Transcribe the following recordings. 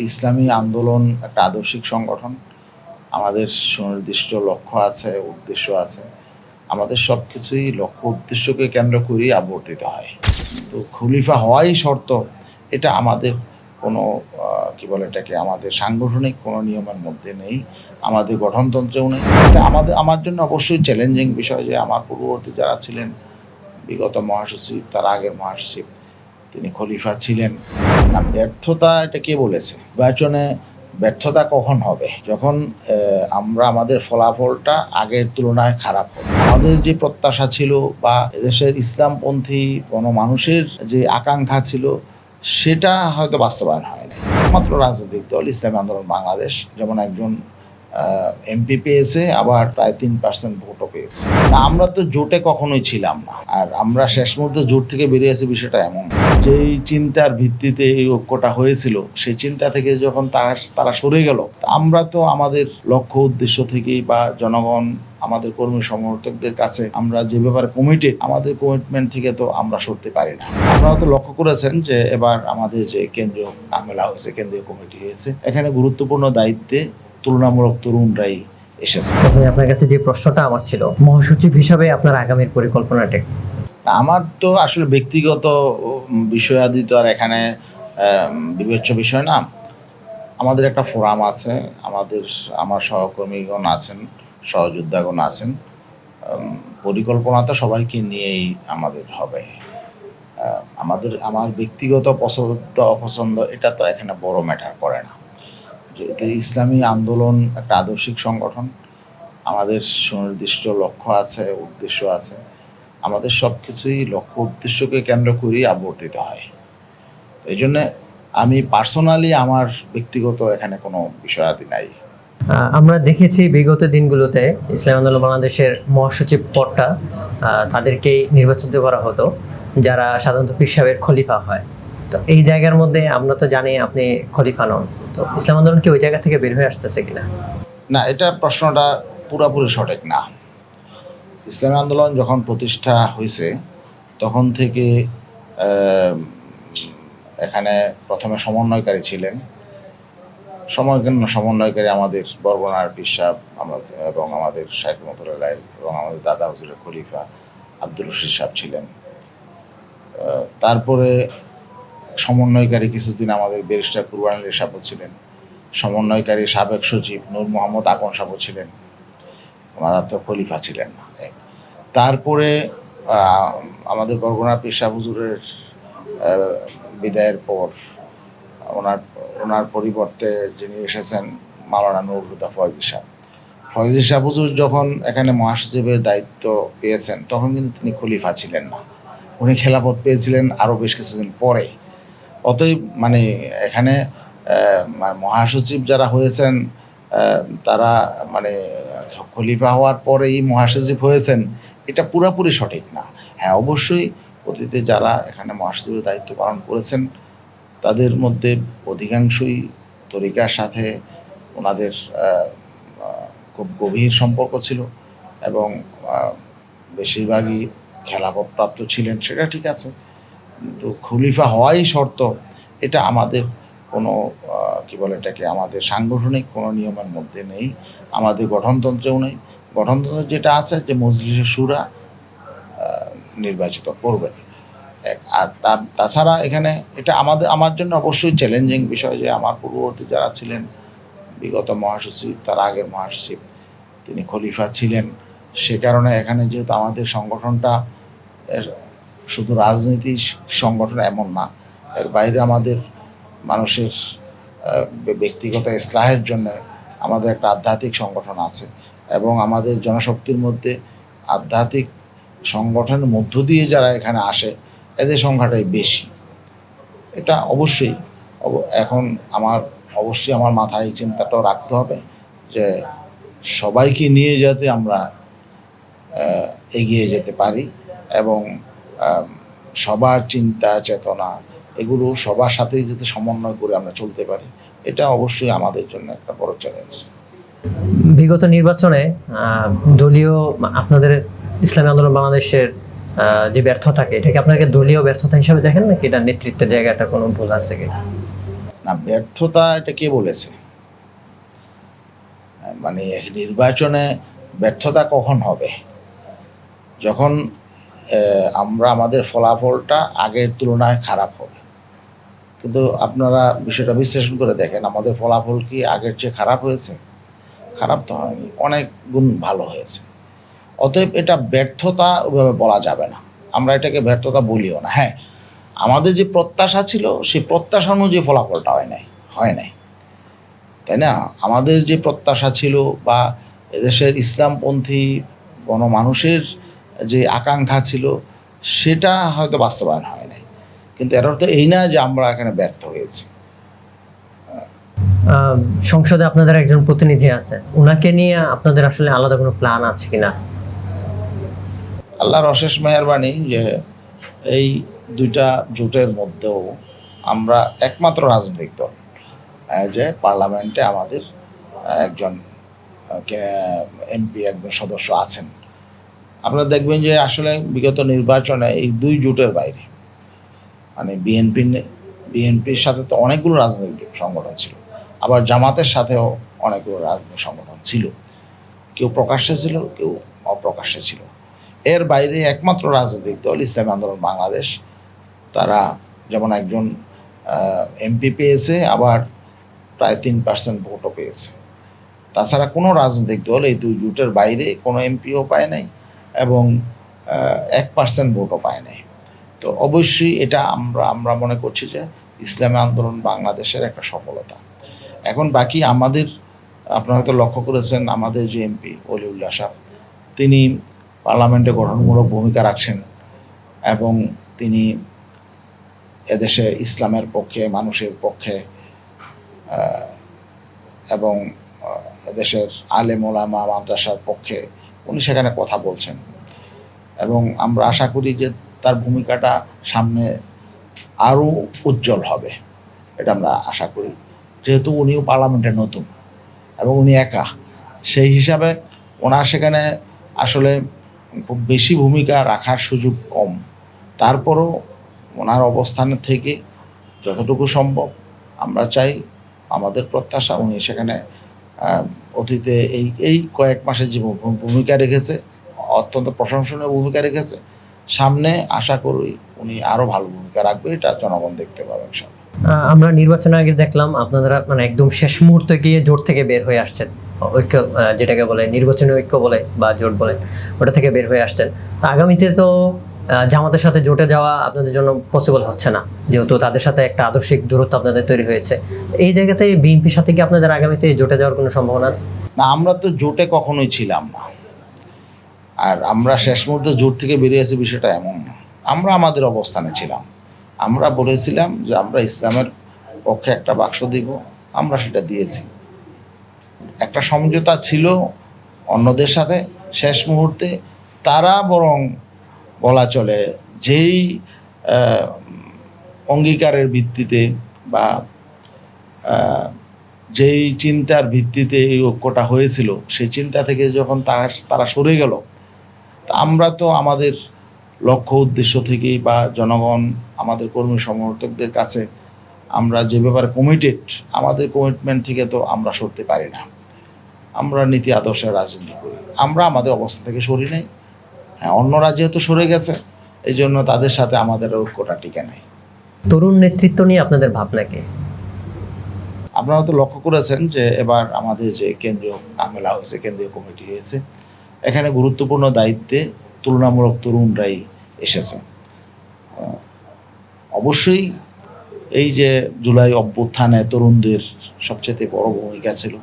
ইসলামী আন্দোলন একটা আদর্শিক সংগঠন। আমাদের সুনির্দিষ্ট লক্ষ্য আছে, উদ্দেশ্য আছে। আমাদের সব কিছুই লক্ষ্য উদ্দেশ্যকে কেন্দ্র করেই আবর্তিত হয়। তো খলিফা হওয়াই শর্ত, এটা আমাদের কোনো কি বলে এটাকে, আমাদের সাংগঠনিক কোনো নিয়মের মধ্যে নেই, আমাদের গঠনতন্ত্রেও নেই। এটা আমার জন্য অবশ্যই চ্যালেঞ্জিং বিষয় যে আমার পূর্ববর্তী যারা ছিলেন, বিগত মহাসচিব, তার আগের মহাসচিব, তিনি খলিফা ছিলেন না। ব্যর্থতা এটা কে বলেছে? নির্বাচনে ব্যর্থতা কখন হবে? যখন আমরা আমাদের ফলাফলটা আগের তুলনায় খারাপ হবে। আমাদের যে প্রত্যাশা ছিল বা এদেশের ইসলামপন্থী গণমানুষের যে আকাঙ্ক্ষা ছিল, সেটা হয়তো বাস্তবায়ন হয় না। মাত্র রাজনৈতিক দল ইসলামী আন্দোলন বাংলাদেশ যেমন একজন এমপি পেয়েছে, আবার প্রায় 3% ভোটও পেয়েছে। আমরা তো জোটে কখনোই ছিলাম না, আর আমরা শেষ মুহূর্তে জোট থেকে বেরিয়ে আসি, বিষয়টা এমন। যেই চিন্তার ভিত্তিতে এই ঐক্যটা হয়েছিল, সেই চিন্তা থেকে যখন তারা সরে গেল, আমরা তো আমাদের লক্ষ্য উদ্দেশ্য থেকেই বা জনগণ, আমাদের কর্মী সমর্থকদের কাছে আমরা যে ব্যাপারে কমিটেড, আমাদের কমিটমেন্ট থেকে তো আমরা সরতে পারি না। আপনারা তো লক্ষ্য করেছেন যে এবার আমাদের যে কেন্দ্রীয় কামেলা হয়েছে, কেন্দ্রীয় কমিটি হয়েছে, এখানে গুরুত্বপূর্ণ দায়িত্বে তুলনামূলক তরুণরাই এসেছে। প্রথমে আপনার কাছে যে প্রশ্নটা আমার ছিল, মহাসচিব হিসাবে আপনার আগামীর পরিকল্পনাটা? আমার তো আসলে ব্যক্তিগত বিষয়াদি তো আর এখানে বিবেচ্য বিষয় না। আমাদের একটা ফোরাম আছে, আমার সহকর্মীগণ আছেন, সহযোদ্ধাগণ আছেন। পরিকল্পনা তো সবাইকে নিয়েই আমাদের হবে। আমার ব্যক্তিগত পছন্দ অপছন্দ এটা তো এখানে বড় ম্যাটার করে না। যেহেতু ইসলামী আন্দোলন একটা আদর্শিক সংগঠন, আমাদের সুনির্দিষ্ট লক্ষ্য আছে, উদ্দেশ্য আছে। আমাদের সব কিছুই লক্ষ্য উদ্দেশ্যকে কেন্দ্র করেই আবর্তিত হয়। এই জন্যে আমি পার্সোনালি আমার ব্যক্তিগত এখানে কোনো বিষয়াদি নাই। আমরা দেখেছি বিগত দিনগুলোতে ইসলামী আন্দোলন বাংলাদেশের মহাসচিব পদটা তাদেরকেই নির্বাচিত করা হতো, যারা সাধারণত পীর সাহেবের খলিফা হয়। তো এই জায়গার মধ্যে আমরা তো জানি আপনি খলিফা নন, তো ইসলাম আন্দোলন কি ওই জায়গা থেকে বের হয়ে আসতেছে কিনা? না, এটা প্রশ্নটা পুরোপুরি সঠিক না। ইসলামী আন্দোলন যখন প্রতিষ্ঠা হয়েছে, তখন থেকে এখানে প্রথমে সমন্বয়কারী ছিলেন। সমন্বয়কারী আমাদের বরগুনার পীর সাহেব এবং আমাদের শাইখ রহমতুল্লাহ এবং আমাদের দাদা হুজুরের খলিফা আব্দুল রশিদ সাহেব ছিলেন। তারপরে সমন্বয়কারী কিছুদিন আমাদের ব্যারিস্টার কুরবানী সাহেব ছিলেন। সমন্বয়কারী সাবেক সচিব নূর মোহাম্মদ আকন সাহেব ছিলেন। ওনারা তো খলিফা ছিলেন না। তারপরে আমাদের বরগুনার পীর সাহেব হুজুরের বিদায়ের পর ওনার পরিবর্তে যিনি এসেছেন মাওলানা নুরুল হুদা ফয়েজি সাহেব হুজুর যখন এখানে মহাসচিবের দায়িত্ব পেয়েছেন, তখন কিন্তু তিনি খলিফা ছিলেন না। উনি খেলাফত পেয়েছিলেন আরও বেশ কিছুদিন পরে। অতএব এখানে মহাসচিব যারা হয়েছেন, তারা খলিফা হওয়ার পরেই মহাসচিব হয়েছেন, এটা পুরোপুরি সঠিক না। হ্যাঁ, অবশ্যই অতীতে যারা এখানে মহাসচিবের দায়িত্ব পালন করেছেন, তাদের মধ্যে অধিকাংশই তরিকার সাথে ওনাদের খুব গভীর সম্পর্ক ছিল এবং বেশিরভাগই খেলাফত প্রাপ্ত ছিলেন, সেটা ঠিক আছে। কিন্তু খলিফা হওয়াই শর্ত, এটা আমাদের কোনো কি বলে এটাকে, আমাদের সাংগঠনিক কোনো নিয়মের মধ্যে নেই, আমাদের গঠনতন্ত্রেও নেই। গঠনতন্ত্রে যেটা আছে যে মজলিসে শুরা নির্বাচিত করবেন। আর তাছাড়া এখানে এটা আমার জন্য অবশ্যই চ্যালেঞ্জিং বিষয় যে আমার পূর্ববর্তী যারা ছিলেন, বিগত মহাসচিব, তার আগের মহাসচিব, তিনি খলিফা ছিলেন। সে কারণে এখানে যেহেতু আমাদের সংগঠনটা শুধু রাজনীতি সংগঠন এমন না, এর বাইরে আমাদের মানুষের ব্যক্তিগত ইসলাহের জন্য আমাদের একটা আধ্যাত্মিক সংগঠন আছে এবং আমাদের জনশক্তির মধ্যে আধ্যাত্মিক সংগঠনের মধ্য দিয়ে যারা এখানে আসে, এদের সংখ্যাটাই বেশি। এটা অবশ্যই এখন অবশ্যই আমার মাথায় চিন্তাটাও রাখতে হবে যে সবাইকে নিয়ে যাতে আমরা এগিয়ে যেতে পারি এবং সবার চিন্তা চেতনা এগুলো সবার সাথেই যাতে সমন্বয় করে আমরা চলতে পারি, এটা অবশ্যই আমাদের জন্য একটা বড় চ্যালেঞ্জ। বিগত নির্বাচনে দলীয় আপনাদের ইসলামী আন্দোলন বাংলাদেশের যে ব্যর্থতাকে, এটাকে আপনাকে দলীয় ব্যর্থতা হিসাবে দেখেন নাকি এটা নেতৃত্বের জায়গাটা কোনো ভুল আছে কিনা? না, ব্যর্থতা এটা কে বলেছে? মানে নির্বাচনে ব্যর্থতা কখন হবে? যখন আমরা আমাদের ফলাফলটা আগের তুলনায় খারাপ হবে। কিন্তু আপনারা বিষয়টা বিশ্লেষণ করে দেখেন, আমাদের ফলাফল কি আগের চেয়ে খারাপ হয়েছে? খারাপ তো হয়নি, অনেক গুণ ভালো হয়েছে। অতএব এটা ব্যর্থতা ওইভাবে বলা যাবে না, আমরা এটাকে ব্যর্থতা বলিও না। হ্যাঁ, আমাদের যে প্রত্যাশা ছিল সেই প্রত্যাশা অনুযায়ী ফলাফলটা হয় নাই, তাই না? আমাদের যে প্রত্যাশা ছিল বা এদেশের ইসলামপন্থী গণমানুষের যে আকাঙ্ক্ষা ছিল সেটা হয়তো বাস্তবায়ন হয় নাই, কিন্তু এর অর্থ এই না যে আমরা এখানে ব্যর্থ হয়েছি। আহ, সংসদে আপনাদের একজন প্রতিনিধি আছেন, ওনাকে নিয়ে আপনাদের আসলে আলাদা কোনো প্ল্যান আছে কিনা? আল্লাহর অশেষ মেহেরবানি যে এই দুইটা জোটের মধ্যেও আমরা একমাত্র রাজনৈতিক দল যে পার্লামেন্টে আমাদের একজন এমপি, একজন সদস্য আছেন। আপনারা দেখবেন যে আসলে বিগত নির্বাচনে এই দুই জোটের বাইরে মানে বিএনপির সাথে তো অনেকগুলো রাজনৈতিক সংগঠন ছিল, আবার জামাতের সাথেও অনেকগুলো রাজনৈতিক সংগঠন ছিল, কেউ প্রকাশ্যে ছিল, কেউ অপ্রকাশ্যে ছিল। এর বাইরে একমাত্র রাজনৈতিক দল ইসলামী আন্দোলন বাংলাদেশ, তারা যেমন একজন এমপি পেয়েছে, আবার প্রায় 3% ভোটও পেয়েছে। তাছাড়া কোনো রাজনৈতিক দল এই দুই জোটের বাইরে কোনো এমপিও পায় নাই এবং 1% ভোটও পায় নাই। তো অবশ্যই এটা আমরা মনে করছি যে ইসলামী আন্দোলন বাংলাদেশের একটা সফলতা। এখন বাকি আমাদের, আপনারা হয়তো লক্ষ্য করেছেন আমাদের যে এমপি অলিউল্লাহ সাহেব, তিনি পার্লামেন্টে গঠনমূলক ভূমিকা রাখছেন এবং তিনি এদেশে ইসলামের পক্ষে, মানুষের পক্ষে এবং দেশের আলেম ওলামা মাদ্রাসার পক্ষে উনি সেখানে কথা বলছেন এবং আমরা আশা করি যে তার ভূমিকাটা সামনে আরও উজ্জ্বল হবে, এটা আমরা আশা করি। যেহেতু উনিও পার্লামেন্টে নতুন এবং উনি একা, সেই হিসাবে ওনার সেখানে আসলে খুব বেশি ভূমিকা রাখার সুযোগ কম। তারপরও ওনার অবস্থানের থেকে যতটুকু সম্ভব আমরা চাই, আমাদের প্রত্যাশা উনি সেখানে অতীতে এই কয়েক মাসে যে ভূমিকা রেখেছে, অত্যন্ত প্রশংসনীয় ভূমিকা রেখেছে, সামনে আশা করি উনি আরও ভালো ভূমিকা রাখবে, এটা জনগণ দেখতে পাবে ইনশাআল্লাহ। আমরা নির্বাচনের আগে দেখলাম আপনারা মানে একদম শেষ মুহূর্তে গিয়ে জোট থেকে বের হয়ে আসছেন, ঐক্য যেটাকে বলে নির্বাচনী ঐক্য বলে বা জোট বলে, ওটা থেকে বের হয়ে আসছেন। তো আগামীতে তো জামাতের সাথে জোটে যাওয়া আপনাদের জন্য পসিবল হচ্ছে না, যেহেতু তাদের সাথে একটা আদর্শিক দূরত্ব আপনাদের তৈরি হয়েছে। এই জায়গাতে বিএনপির সাথে কি আপনাদের আগামীতে জোটে যাওয়ার কোনো সম্ভাবনা আছে? না, আমরা তো জোটে কখনোই ছিলাম না, আর আমরা শেষ মুহূর্তে জোট থেকে বেরিয়ে আসি বিষয়টা এমন না। আমরা আমাদের অবস্থানে ছিলাম, আমরা বলেছিলাম যে আমরা ইসলামের পক্ষে একটা বাক্স দিব, আমরা সেটা দিয়েছি। একটা সমঝোতা ছিল অন্যদের সাথে, শেষ মুহূর্তে তারা বরং বলা চলে যেই অঙ্গীকারের ভিত্তিতে বা যেই চিন্তার ভিত্তিতে এই ঐক্যটা হয়েছিল, সেই চিন্তা থেকে যখন তারা সরে গেল, তা আমরা তো আমাদের লক্ষ্য উদ্দেশ্য থেকেই বা জনগণ আমাদের কর্মী সমর্থকদের কাছে আমরা যে ব্যাপারে কমিটেড, আমাদের কমিটমেন্ট থেকে তো আমরা সরতে পারি না। আমরা নীতি আদর্শের রাজনীতি করি, আমরা আমাদের অবস্থান থেকে সরি নাই। হ্যাঁ, অন্যরা যেহেতু সরে গেছে, এই জন্য তাদের সাথে আমাদের ঐক্যটা টিকে নাই। তরুণ নেতৃত্ব নিয়ে আপনাদের ভাবনা কি? আপনারা তো লক্ষ্য করেছেন যে এবার আমাদের যে কেন্দ্রীয় আমেলা হয়েছে, কেন্দ্রীয় কমিটি হয়েছে, এখানে গুরুত্বপূর্ণ দায়িত্বে তুলনামূলক তরুণরাই এসেছে। অবশ্যই এই যে জুলাই অভ্যুত্থানে তরুণদের সবচেয়ে বড় ভূমিকা ছিল।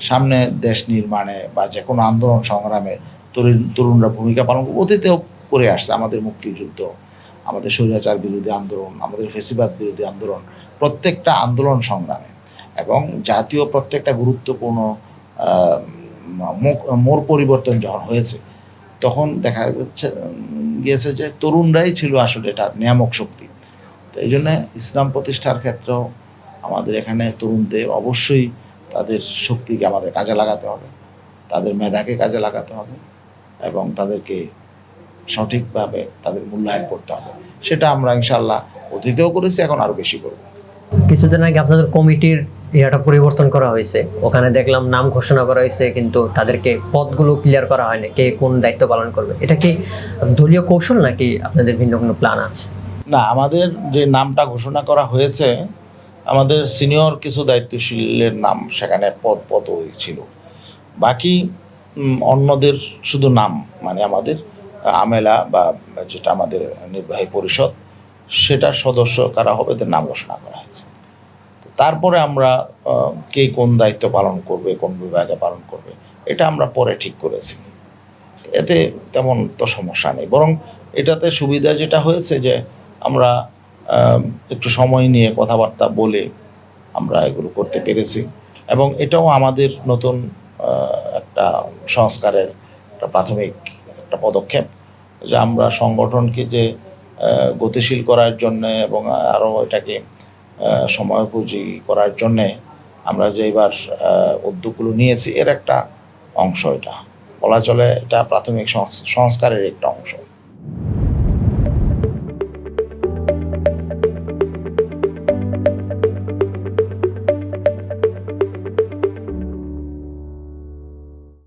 সামনে দেশ নির্মাণে বা যে কোনো আন্দোলন সংগ্রামে তরুণরা ভূমিকা পালন অতীতেও করে আসছে। আমাদের মুক্তিযুদ্ধ, আমাদের স্বৈরাচার বিরোধী আন্দোলন, আমাদের ফেসিবাদ বিরোধী আন্দোলন, প্রত্যেকটা আন্দোলন সংগ্রামে এবং জাতীয় প্রত্যেকটা গুরুত্বপূর্ণ মোড় পরিবর্তন যখন হয়েছে, তখন দেখা গিয়েছে যে তরুণরাই ছিল আসলে এটা নিয়ামক শক্তি। তো এই জন্য ইসলাম প্রতিষ্ঠার ক্ষেত্রেও আমাদের এখানে তরুণদের অবশ্যই তাদের শক্তিকে আমাদের কাজে লাগাতে হবে, তাদের মেধাকে কাজে লাগাতে হবে এবং তাদেরকে সঠিকভাবে তাদের মূল্যায়ন করতে হবে। সেটা আমরা ইনশাআল্লাহ অতীতেও করেছি, এখন আরও বেশি করব। কিছুদিন আগে আপনাদের কমিটির ইয়াটা পরিবর্তন করা হয়েছে, ওখানে দেখলাম নাম ঘোষণা করা হয়েছে কিন্তু তাদেরকে পদগুলো ক্লিয়ার করা হয়নি, কে কোন দায়িত্ব পালন করবে। এটা কি দলীয় কৌশল নাকি আপনাদের ভিন্ন কোনো প্ল্যান আছে? না, আমাদের যে নামটা ঘোষণা করা হয়েছে, আমাদের সিনিয়র কিছু দায়িত্বশীলের নাম সেখানে পদ হয়েছিল। বাকি অন্যদের শুধু নাম, মানে আমাদের আমেলা বা যেটা আমাদের নির্বাহী পরিষদ, সেটার সদস্য কারা হবে তার নাম ঘোষণা করা হয়েছে। তারপরে আমরা কে কোন দায়িত্ব পালন করবে, কোন বিভাগে পালন করবে, এটা আমরা পরে ঠিক করেছি। এতে তেমন তো সমস্যা নেই, বরং এটাতে সুবিধা যেটা হয়েছে যে আমরা একটু সময় নিয়ে কথাবার্তা বলে আমরা এগুলো করতে পেরেছি, এবং এটাও আমাদের নতুন একটা সংস্কারের একটা প্রাথমিক একটা পদক্ষেপ, যে আমরা সংগঠনকে যে গতিশীল করার জন্যে এবং আরও এটাকে সময়োপযোগী করার জন্যে আমরা যে এবার উদ্যোগগুলো নিয়েছি, এর একটা অংশ এটা বলা চলে, এটা প্রাথমিক সংস্কারের একটা অংশ।